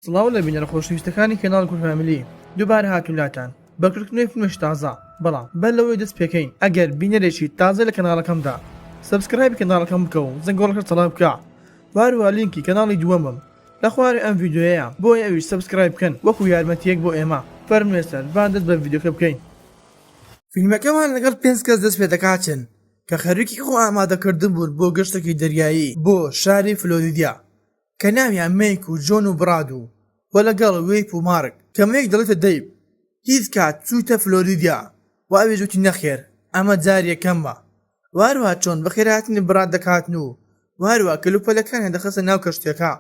سڵاو لە بینەرە خۆشەویستەکانی کەناڵ کورت فامیلی دووبارە هاتوولاتان بەکردنەوەی فیلمێکی تازە بەڵام بەر لەوەی دەست پێکەین ئەگەر بینەرێکی تازە لە کەناڵەکەمدا سبسکرایب کەناڵەکەم بکە و زەنگۆڵەکە تەڵاب بکە واروها لینکی کەناڵی دووەمم لە خوارێ ئەم ڤیدیۆیە بۆی ئەویش سبسکرایب بکەن وەکو یارمەتیەک بۆ ئێمە فەرموێستەر با دەست بە ڤیدیۆکە بکەین. فیلمەکەمان لەگەڵ 5 کەس دەست پێ دەکاتن کە خەریکی خۆ ئامادەکردن بوون بۆ گەشتێکی دەریایی بۆ شاری فلۆریدا کە ناویان میک و جۆن و براد و وە لەگەڵ وێیپ و مارک کە میک دەڵێتە دەیب هیچ کات چوویتە فلۆریدا و ئەوێ جوتی نەخێر ئەمە جار یەکەمە واروها چۆن بەخێرهاتنی براد دەکاتن و واروها کەلوپەلەکانیان دەخەسە ناو کەشتێکە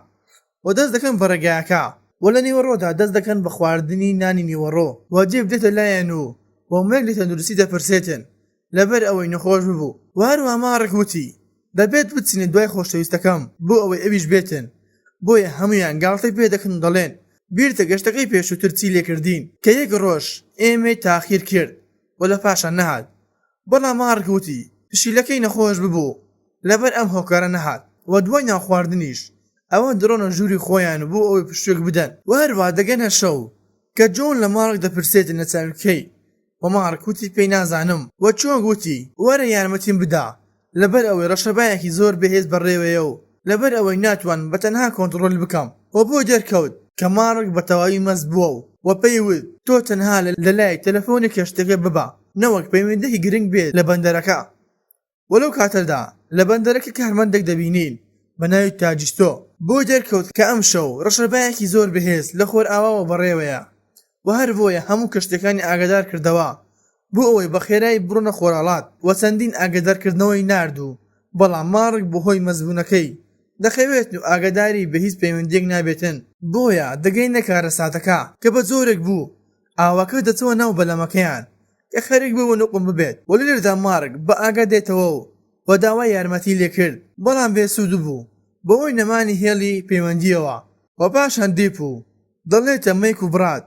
و دەست دەکەن بە ڕێگایەکە و لە نیوەڕۆدا دەست دەکەن بە خواردنی نانی نیوەڕۆ و جێب دێتە لایەن و میک لە تەندروستی دەپرسێتن لەبەر ئەوەی نەخۆش ببوو واروها مارک وتی دەبێت بچینە دوای خۆشەویستەکەم بۆ ئەوەی ئەویش بێتن بۆیە هەمویان گاڵتەی پێ دەکەن دەڵێن بیرتە گەشتەکەی پێشووتر چی لێکردین کە یەک ڕۆژ ئێمەی تاخیر کرد و لە پاشان نەهات بەڵام مارک وتی پشیلەکەی نەخۆش ببوو لەبەر ئەم هۆکارە نەهات و دوای ناو خواردنیش ئەوە درۆنە ژووری خۆیان بۆ ئەوەی پشتێک بدەن و هەروە دەگەنە شەو کە جۆن لە مارک دەپرسێتن لە چاویکەی و مارک وتی پێی نازانم و چۆن گوتی وەرە یارمەتیم بدا لەبەر ئەوەی ڕەشەبایەکی زۆر بەهێز بەڕێوەیە و لەبەر ئەوەی ناتوان بە تەنها کۆنتڕۆل بکەم و بۆ دەرکەوت کە مارک بە تەواوی مەست بووە و پێیوت تۆ تەنها لە لای تەلەفۆنی کەشتەکە ببە نەوەک پەیوەندیی گرنگ بێت لە بەندەرەکە وەلەو کاتەدا لە بەندەرەکە کارمەندێک دەبینین بە ناوی تاجیستۆ بۆ دەرکەوت کە ئەم شەو ڕەشەبایەکی زۆر بەهێز لە خۆر ئاواوە بەڕێوەیە و هەر بۆیە هەموو کەشتەکانی ئاگادار کردەوە بۆ ئەوەی بە خێرایی بڕۆنە خۆراڵات و چەندین ئاگادارکردنەوەی ناردوو بەڵام مارک بەهۆی مەزبوونەکەی دەخەوێت و ئاگاداری بە هیچ پەیوەندیەک نابێتن بۆیە دەگەینە کارە ساتەکە کە بە زۆرێک بوو ئاواکە دەچەوە ناو بەلەمەکەیان کە خەریک بوو نوقم ببێت و لێرەدا مارک بە ئاگا دێتەوە و داوای یارمەتی لێکرد بەڵام بێسوود بوو بەوەی نەمانی هێڵی پەیوەندیەوە و پاشان دیپ و دەڵێتە میک و براد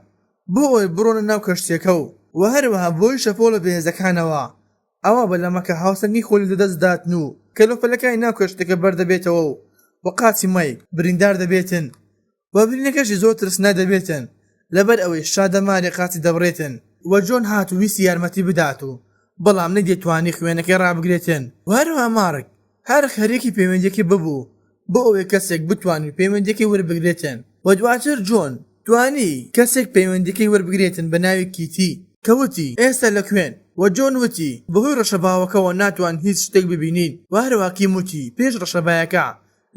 بۆ ئەوەی بڕۆنە ناو کەشتێکە و هەروەها بۆی شەپۆلە بەهێزەکانەوە ئەوە بەلەمەکە هاوسەنگی خۆلی دەدەستداتن و کەلوپەلەکانی ناو کەشتەکە بەردەبێتەوە و قاچی میک بریندار دەبێتن و برینەکەشی زۆر ترسنە دەبێتن لەبەر ئەوەی شادەماری قاچی دەبڕێتن و جۆن هات و ویستی یارمەتی بدات و بەڵام نەدێتوانی خوێنەکەی ڕابگرێتن و هەروەها مارک هەر خەریکی پەیوەندیەکی ببوو بۆ ئەوەی کەسێک بتوانێت پەیوەندیەکەی وەربگرێتن و دواتر جۆن توانی کەسێک پەیوەندیەکەی وەربگرێتن بە ناوی کیتی کەوتی ئێستا لەکوێن و جۆن وتی بەهۆی ڕەشەباوەکەەوە ناتوان هیچ شتێک ببینین و هەروە کیموتی پێش ڕەشەبایەکە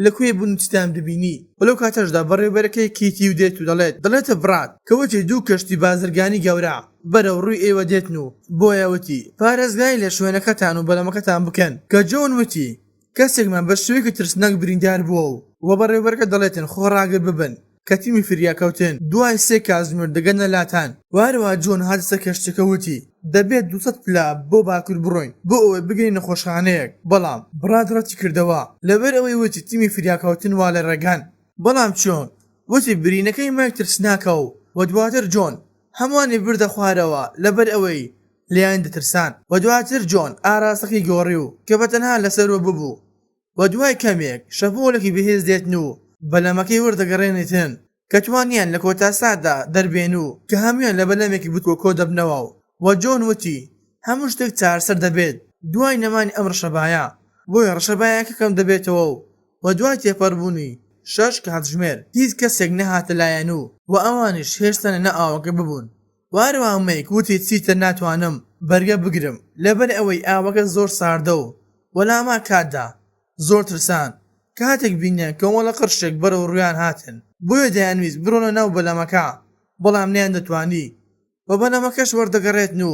لەکوێ بوون چیتان ببینی وەلەو کاتەشدا بەڕێوەبەرەکەی کیتی و دێت و دەڵێتە براد کەوتی دوو کەشتی بازرگانی گەورە بەرەو ڕووی ئێوە دێتن و بۆیە وتی پارێزگای لە شوێنەکەتان و بەلەمەکەتان بکەن کە جۆن وتی کەسێکمان بە شوێکی ترسناک بریندار بووە و بەڕێوەبەرەکە دەڵێتن خۆڕاگر ببن کە تیمی فریاکەوتن دوای 3 کاتژمێر دەگەنە لاتان واروها جۆن هاتە سەر کەشتەکە وتی دەبێت 200 پلا بۆ باکوور بڕۆین بۆ ئەوەی بگەین نەخۆشخانەیەک بەڵام براد ڕەتی کردەوە لەبەر ئەوەی وتی تیمی فریاکەوتن وا لە ڕێگان بەڵام چۆن وتی برینەکەی میک ترسناکە و دواتر جۆن هەمووانی بردە خوارەوە لەبەر ئەوەی لیان دەترسان و دواتر جۆن ئاراستەکەی گۆڕی و کە بەتەنها لەسەرەوە ببوو و دوای کەمێک شەپۆلێکی بەهێز دێتن و بەلەمەکەی وەردەگەڕێنێتن کە توانیان لە کۆتاسادا دەربێن و کە هەمویان لە بەلەمێکی بتووە کۆ دەبنەوە و جۆن وتی هەموو شتێک چارسەر دەبێت دوای نەمانی ئەم ڕەشەبایە بۆیە ڕەشەبایەکە کەم دەبێتەوە و دوای تێپەڕبوونی 6 کاتژمێر هیچ کەسێک نەهاتە لایەن و ئەوانیش هێشتانە نە ئاوەکە ببوون واروها میک وتی چیتر ناتوانم بەرگە بگرم لەبەر ئەوەی ئاوەکە زۆر ساردە و وەلاما کاتدا زۆر ترسان کاتێک بینیان کۆمەڵە قرشێک بەرەو ڕویان هاتن بۆیە دەیانویست بڕۆنە ناو بەلەمەکە بەڵام نیان دەتوانی و بەلەمەکەش وەردەگەڕێتن و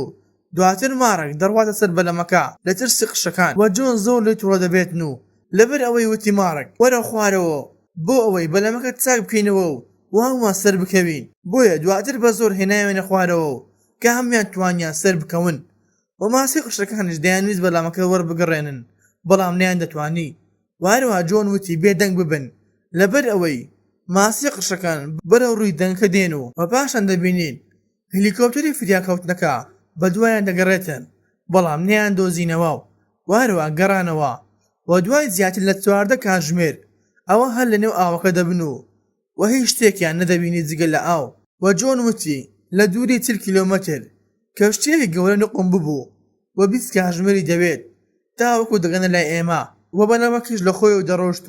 دواتر مارک دەڕواتە سەر بەلەمەکە لە ترسی قشەکان و جۆن زۆر لێ تووڕە دەبێتن و لەبەر ئەوەی وتی مارک وەرە خوارەوە بۆ ئەوەی بەلەمەکە چاک بکەینەوە و هەمووان سەر بکەوین بۆیە دواتر بە زۆر هێناوێنە خوارەوە کە هەمویان توانیان سەر بکەون و ماسی قشەکانش دەیانویست بەلەمەکە وەربگەڕێنن بەڵام نیان دەتوانی واروها جۆن وتی بێدەنگ ببن لەبەر ئەوەی ماسی قشەکان بەرەو ڕووی دەنگکە دێن و پاشان دەبینین هلیکۆپتەری فریاکەوتنەکە بە دوایان دەگەڕێتن بەڵام نیان دۆزینەوە و واروها گەڕانەوە و دوای زیاتر لە 14 کاتژمێر ئەوە هەر لە نێو ئاوەکە دەبن و و هیچ شتێکیان نەدەبینی جگە لە ئاو و جۆن وتی لە دووری 40 کیلۆمەتر کەشتێکی گەورە نقم ببوو و 20 کاتژمێری دەبێت تاوەکو دەگەنە لای ئێمە و بەنەمەکیش لە خۆی و دەڕۆشت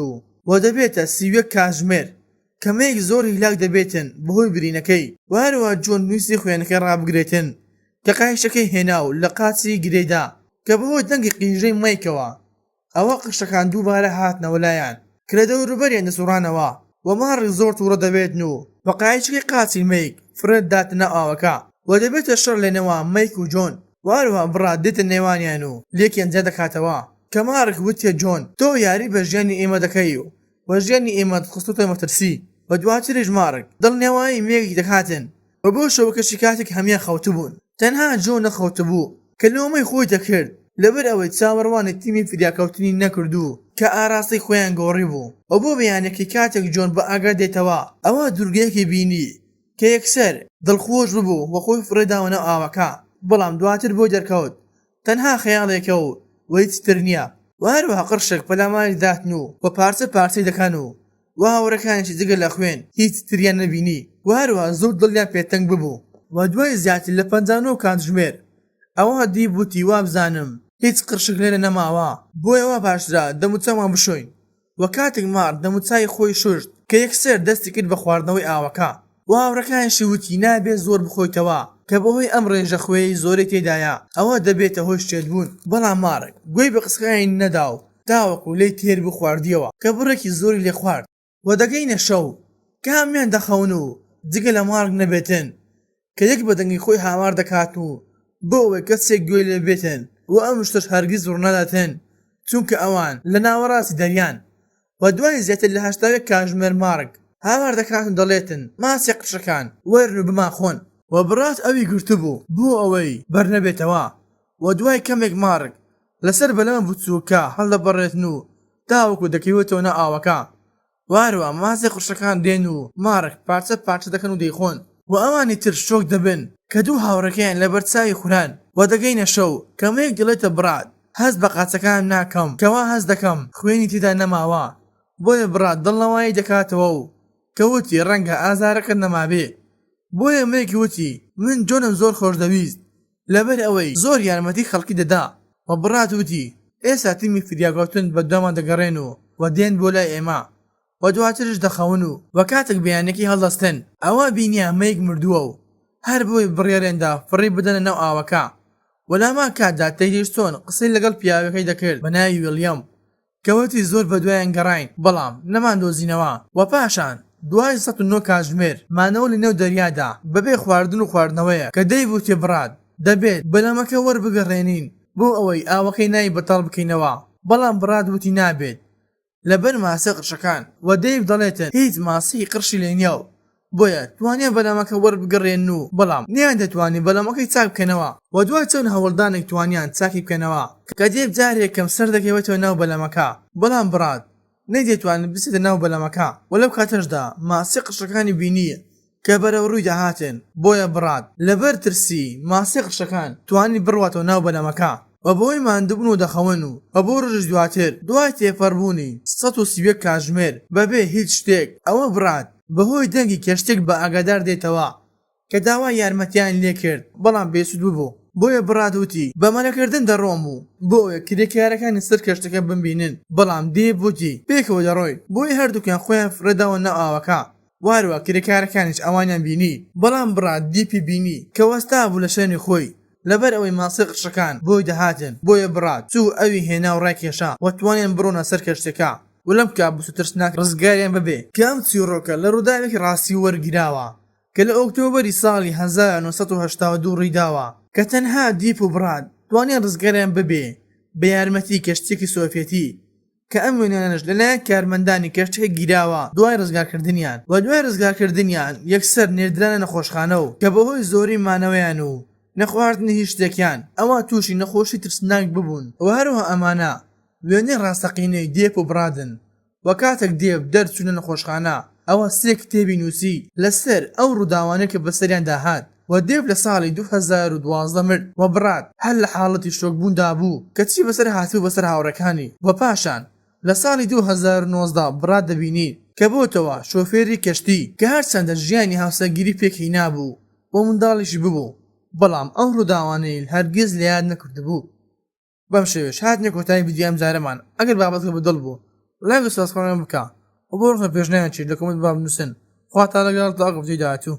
و دەبێتە 30 کاتژمێر کەمەیەک زۆر هیلاک دەبێتن بەهۆی برینەکەی و هەروە جۆن نووسی خوێنەکەی ڕابگرێتن کە قایشەکەی هێنا و لە قاچی گرێدا کە بەهۆی دەنگی قیژەی مایکەوە ئەوە قشتەکان دووبارە هاتنەوە لایەن کە لە دەوروبەریان دەسوڕانەوە و ماڕی زۆر تووڕە دەبێتن و بە قایچەکەی قاچی مەیک فرێت داتنە ئاوەکە و دەبێتە شەڕ لێنەوە مەیک و جۆن و هەروە بڕات دێتە نێوانیان و لێکیان جا دەکاتەوە کە مارک وتێ جۆن تۆ یاری بە ژیانی ئێمە دەکەی و ژیانی ئێمە خستۆتە مەترسی و دواتریش مارک دڵنێوایی مێگی دەکاتن و بۆ شەوەکەشی کاتێک هەمیان خەوتبوون تەنها جۆن نەخەوتبوو کە لۆمەی خۆی دەکرد لەبەر ئەوەی چاوەڕوانی تیمی فریاکەوتنی نەکردو کە ئاراستی خۆیان گۆڕی بوو و بۆ بەیانێکی کاتێک جۆن بە ئاگا دێتەوە ئەوە دوورگەیەکی بینی کە یەکسەر دڵخۆش ببوو وە خۆی فڕێداونە ئاوەکە بەڵام دواتر بۆ دەرکەوت تەنها خەیاڵێکە و وەیتتر نییە و هەروەها قڕشێک پەلاماری داتن و بە پارچە پارچەی دەکەن و هاوڕەکانیشی جگە لە خوێن هیچ تریان نەبینی و هەروە زۆر دڵیان پێتەنگ ببوو و دوای زیاتر لە 59 کاتژمێر ئەوە دیبووتی وا بزانم هیچ قڕشک لێرە نەماوە بۆیەوە باشرا دەموچەمان بشۆین و کاتێک مار دەموچای خۆی شوشت کە یەکسەر دەستی کرد بە خواردنەوەی ئاوەکە و هاوڕەکانیشی وتی نابێت زۆر بخۆیتەوە کە بەهۆی ئەم ڕێژە خوێی زۆری تێدایە ئەوە دەبێتە هۆی شتێتبوون بەڵام مارک گوێی بە قسەکانی نەدا و تاوەکو لێی تێر بخواردیەوە کە بڕێکی زۆری لێ خوارد و دەگەینە شەو کە هەمیان دەخەون و جگە لە مارک نەبێتن کە یەک بەدەنگی خۆی هاوار دەکات و بۆ ئەوەی کەسێک گوێی لێ بێتن و ئەم شتش هەرگیز ڕوونەداتن چونکە ئەوان لە ناوەڕاستی دەریان و دوای زیاتر لە 80 کاتژمێر مارک هاوار دەکاتن دەڵێتن ماسی قشەکان وەرن و بما خۆن و بڕات ئەوی گرتبوو بۆ ئەوەی بەرنەبێتەوە و دوای کەمێک مارک لەسەر بەلەمە بچووکە هەڵدەبڕێتن و تاوەکو دەکەوێتەوە نە ئاوەکە واروە ماسی قشەکان دێن و مارک پارچە پارچە دەکەن و دەیخۆن و ئەوانی تر شۆک دەبن کە دوو هاوڕەکەیان لە بەرچاوی خوران و دەگەینە شەو کەمەیەک دڵێتە برات هەست بە قاچەکان ناکەم کەوا هەست دەکەم خوێنی تێدا نەماوە بۆیە برات دڵنەوایی دەکاتەوە و کەوتی ڕەنگە ئازارەکە نەمابێ بۆیە مێکی وتی من جۆنم زۆر خۆش دەویست لەبەر ئەوەی زۆر یارمەتی خەڵکی دەدا و بڕات وتی ئێستا تیمی فریاکەوتن بە دومان دەگەڕێن و دێن بۆ لای ئێمە و دواترش دەخەون و کاتێک بەیانێکی هەڵدەستن ئەوە بینیە مەیک مردووە و هەر بۆی بڕێرێندا فڕی بدەنە ناو ئاوەکە وەلامان کاتدا تەیلیشتۆن قسەی لەگەڵ پیاوەکەی دەکرد بە ناوی ویلیەم کەوتی زۆر بە دوایان گەڕاین بەڵام نەمان دۆزینەوە و پاشان دوای 109 کاتژمێر مانەوە لە نێو دەریادا بەبێ خواردن و خواردنەوەیە کە دەیبوو تێبڕات دەبێت بەلەمەکە وەربگەڕێنین بۆ ئەوەی ئاوەکەی ناوی بەتاڵ بکەینەوە بەڵام بڕات وتی نابێت لەبەر ماسی قرشەکان و دەیب دەڵێتن هیچ ماسی قرشی لێ نییە بۆیە توانێ بەلەمەکە وەربگەڕێن و بەڵام نیان دەتوانێت بەلەمەکەی چاک بکەنەوە و دوای چەند هەوڵدانێک توانیان چاکی بکەنەوە کە دێب جارێک کەم سەر دەکەوێتەوە ناو بەلەمەکە بەڵام بڕات نەیدەتوانێت بچێتە ناو بەلەمەکە و لەو کاتەشدا ماسی قشەکانی بینیە کە بەرەو ڕووی داهاتن بۆیە بڕات لەبەر ترسی ماسی قشەکان توانی بڕواتەوە ناو بەلەمەکە و بۆی ماندوبن و دەخەون و بۆ ڕژ دواتر دوای تێپەڕبوونی 130 کاتژمێر بەبێ هیچ شتێک ئەوە بڕات بەهۆی دەنگی کەشتێک بە ئاگادار دێتەوە کە داوای یارمەتیان لێ کرد بەڵام بێسود ببوو بۆیە بڕات وتی بەمەلەکردن دەڕۆم و بۆیە کرێکارەکانی سەر کەشتەکە بمبینن بەڵام دێبوتی پێکەوە دەڕۆی بۆی هەردووکیان خۆیان فرەداوە نە ئاوەکە واروە کرێکارەکانیش ئەوانیان بینی بەڵام بڕات دیپی بینی کە وەستا بوو لە شوێنی خۆی لەبەر ئەوەی ماسی قشەکان بۆی دەهاتن بۆیە بڕات چوو ئەوی هێنا و ڕاکێشا و توانیان بڕۆنە سەر کەشتەکە و لەم کابوس و ترسناک ڕزگاریان ببێ کە ئەم چیرۆکە لە ڕووداوێکی ڕاستی وەرگیراوە کە لە ئۆکتۆبەری ساڵی 1982 ڕیداوە کە تەنها دیپ و براد توانیان ڕزگاریان ببێ بە یارمەتی کەشتێکی سۆڤیەتی کە ئەم وێنانش لەلایەن کارمەندانی کەشتێک گیراوە دوای ڕزگارکردنیان و دوای ڕزگارکردنیان یەکسەر نێردرانە نەخۆشخانە و کە بەهۆی زۆری مانەوەیان و نەخواردنی هیچ شتێکیان ئەوە تووشی نەخۆشی ترسناک ببوون و هەروە ئەمانە وێنەی ڕاستەقینەی دێپ و برادن و کاتێک دێب دەرچوونە نەخۆشخانە ئەوە سێ کتێبی نووسی لەسەر ئەو ڕووداوانەیە کە بەسەریان داهات و دێب لە ساڵی 2012 مرد و برات هەر لە حاڵەتی شۆکبووندا بوو کە چی بەسەر هاتوو بەسەر هاوڕەکانی و پاشان لە ساڵی 2019 برات دەبینی کە بۆتەوە شۆفێری کەشتی کە هەرچەندە ژیانی هاوسەرگیری پێکی نابوو بۆ منداڵیشی ببوو بەڵام ئەو ڕووداوانەی هەرگیز لە یاد نەکردبوو. بەم شێوەیەش هاتنێ کۆتایی ڤیدیۆ ئەم جارەمان. ئەگەر بابەتکە بەدڵ بوو لایک و سابسکرایب بکە و بۆ ڕۆژە پێشنیان چیت لە کۆمنت با بنووسن. خوا تا لەگەڵ تا ئەگە ڤیدیۆ داهاتوو.